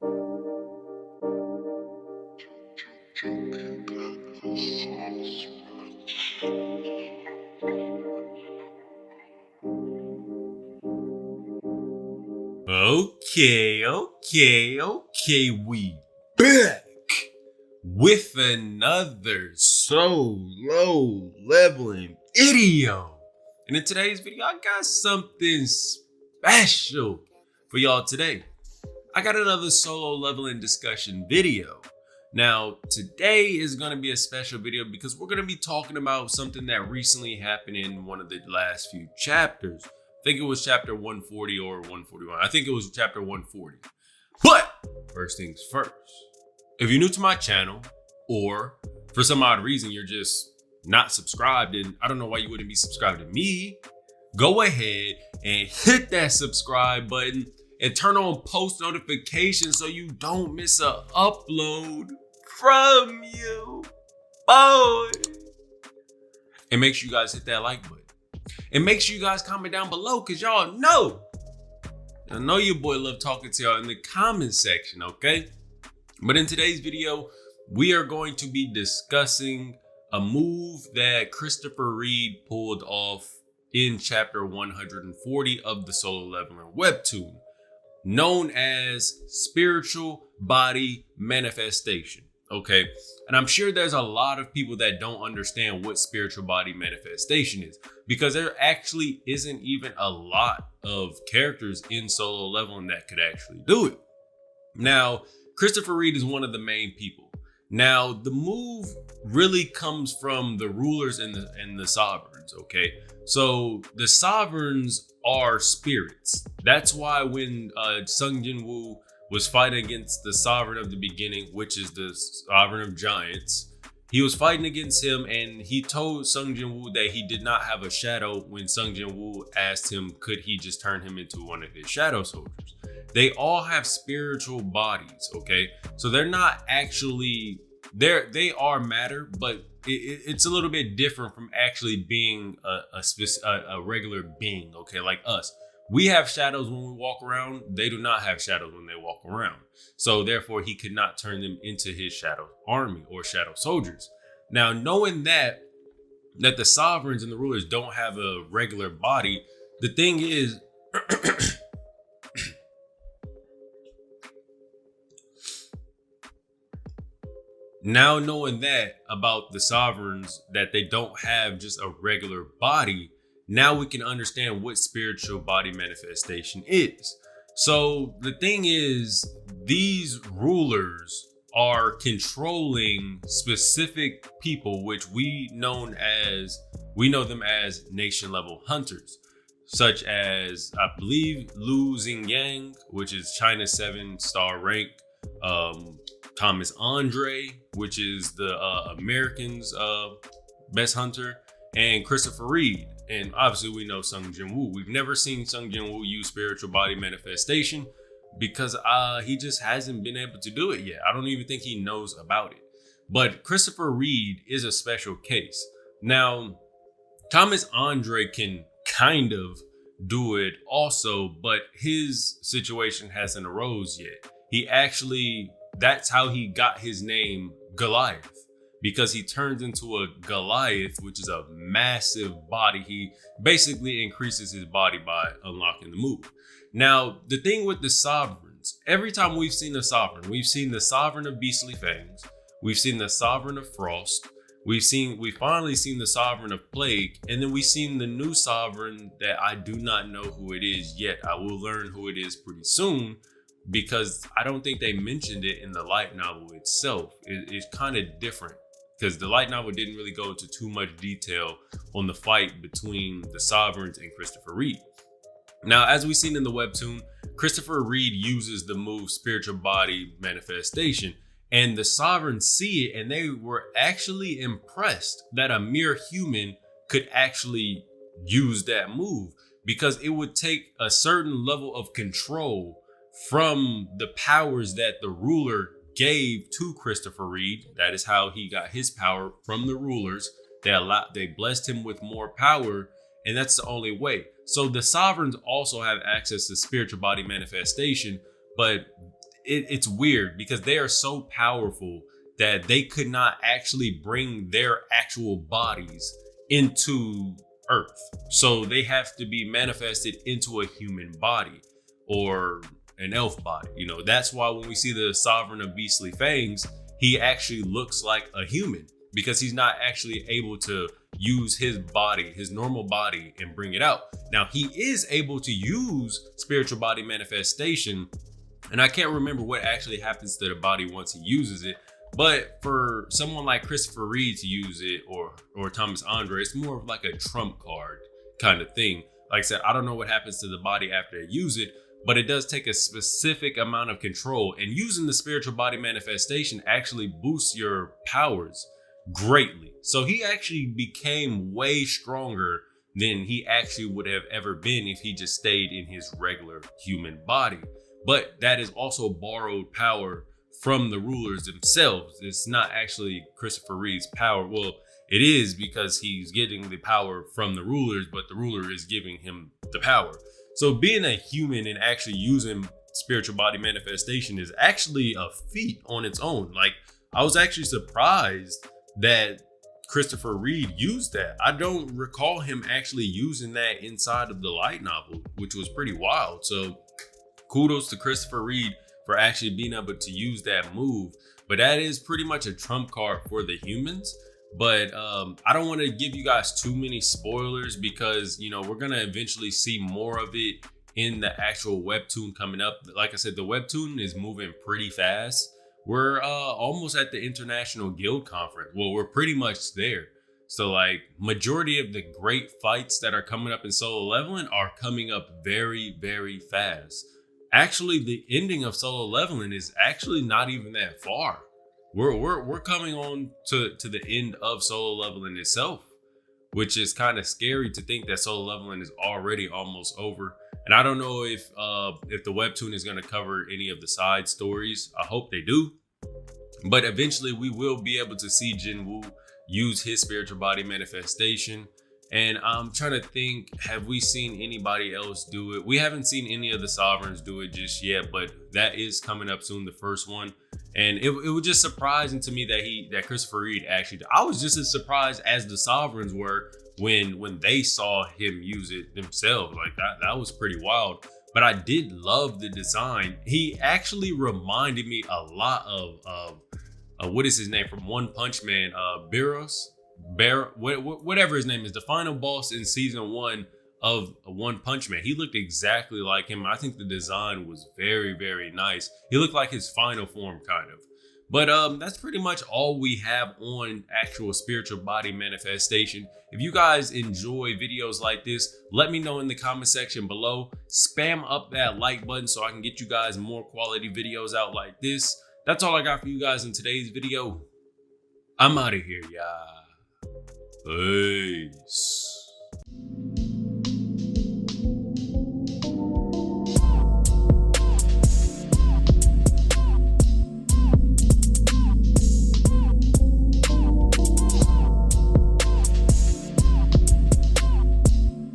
Okay, we back with another solo leveling video. And in today's video, I got something special for y'all today. I got another solo leveling discussion video. Now, today is going to be a special video because we're going to be talking about something that recently happened in one of the last few chapters. I think it was chapter 140 or 141. I think it was chapter 140. But first things first, if you're new to my channel or for some odd reason you're just not subscribed, and I don't know why you wouldn't be subscribed to me, go ahead and hit that subscribe button and turn on post notifications so you don't miss an upload from you, boy. And make sure you guys hit that like button. And make sure you guys comment down below because y'all know. I know your boy love talking to y'all in the comment section, okay? But in today's video, we are going to be discussing a move that Christopher Reid pulled off in chapter 140 of the solo leveling webtoon, known as spiritual body manifestation. Okay, and I'm sure there's a lot of people that don't understand what spiritual body manifestation is because there actually isn't even a lot of characters in solo leveling that could actually do it. Now, Christopher Reid is one of the main people. Now, the move really comes from the rulers and the sovereigns, okay? So the sovereigns are spirits. That's why when Sung Jin-woo was fighting against the sovereign of the beginning, which is the sovereign of giants, he was fighting against him and he told Sung Jin-woo that he did not have a shadow when Sung Jin-woo asked him, could he just turn him into one of his shadow soldiers? They all have spiritual bodies, okay? So they're not actually, they are matter, but it's a little bit different from actually being a regular being, okay, like us. We have shadows when we walk around. They do not have shadows when they walk around. So therefore, he could not turn them into his shadow army or shadow soldiers. Now, knowing that the sovereigns and the rulers don't have a regular body, the thing is, now knowing that about the sovereigns, that they don't have just a regular body, now we can understand what spiritual body manifestation is. So the thing is, these rulers are controlling specific people, which we know them as nation level hunters, such as, I believe, Lu Xingyang, which is China's 7-star rank, Thomas Andre, which is the Americans' best hunter, and Christopher Reid. And obviously we know Sung Jin-woo. We've never seen Sung Jin-woo use spiritual body manifestation because he just hasn't been able to do it yet. I don't even think he knows about it. But Christopher Reid is a special case. Now, Thomas Andre can kind of do it also, but his situation hasn't arose yet. That's how he got his name Goliath. Because he turns into a Goliath, which is a massive body. He basically increases his body by unlocking the move. Now, the thing with the sovereigns, every time we've seen a sovereign, we've seen the sovereign of Beastly Fangs, we've seen the sovereign of Frost, we've finally seen the sovereign of Plague, and then we've seen the new sovereign that I do not know who it is yet. I will learn who it is pretty soon, because I don't think they mentioned it in the light novel itself. It's kind of different. Because the light novel didn't really go into too much detail on the fight between the sovereigns and Christopher Reid. Now, as we've seen in the webtoon, Christopher Reid uses the move spiritual body manifestation, and the sovereigns see it, and they were actually impressed that a mere human could actually use that move, because it would take a certain level of control from the powers that the ruler gave to Christopher Reid. That is how he got his power, from the rulers. They blessed him with more power, and that's the only way. So the sovereigns also have access to spiritual body manifestation, but it's weird because they are so powerful that they could not actually bring their actual bodies into Earth. So they have to be manifested into a human body or an elf body. You know, that's why when we see the Sovereign of Beastly Fangs, he actually looks like a human because he's not actually able to use his body, his normal body, and bring it out. Now, he is able to use spiritual body manifestation, and I can't remember what actually happens to the body once he uses it. But for someone like Christopher Reid to use it, or Thomas Andre, it's more of like a trump card kind of thing. Like I said, I don't know what happens to the body after they use it, but it does take a specific amount of control. And using the spiritual body manifestation actually boosts your powers greatly. So he actually became way stronger than he actually would have ever been if he just stayed in his regular human body. But that is also borrowed power from the rulers themselves. It's not actually Christopher Reid's power. Well, it is because he's getting the power from the rulers, but the ruler is giving him the power. So being a human and actually using spiritual body manifestation is actually a feat on its own. Like, I was actually surprised that Christopher Reid used that. I don't recall him actually using that inside of the light novel, which was pretty wild. So kudos to Christopher Reid for actually being able to use that move. But that is pretty much a trump card for the humans. But I don't want to give you guys too many spoilers because, you know, we're going to eventually see more of it in the actual webtoon coming up. Like I said, the webtoon is moving pretty fast. We're almost at the International Guild Conference. Well, we're pretty much there. So like majority of the great fights that are coming up in Solo Leveling are coming up very, very fast. Actually, the ending of Solo Leveling is actually not even that far. We're coming on to the end of Solo Leveling itself, which is kind of scary to think that Solo Leveling is already almost over. And I don't know if the webtoon is going to cover any of the side stories. I hope they do. But eventually we will be able to see Jinwoo use his spiritual body manifestation. And I'm trying to think, have we seen anybody else do it? We haven't seen any of the Sovereigns do it just yet, but that is coming up soon, the first one. And it was just surprising to me that Christopher Reid actually did. I was just as surprised as the Sovereigns were when they saw him use it themselves. Like that was pretty wild. But I did love the design. He actually reminded me a lot of what is his name from One Punch Man, whatever his name is, the final boss in season 1 of One Punch Man. He looked exactly like him. I think the design was very, very nice. He looked like his final form, kind of. But that's pretty much all we have on actual spiritual body manifestation. If you guys enjoy videos like this, let me know in the comment section below. Spam up that like button so I can get you guys more quality videos out like this. That's all I got for you guys in today's video. I'm out of here, y'all. Peace.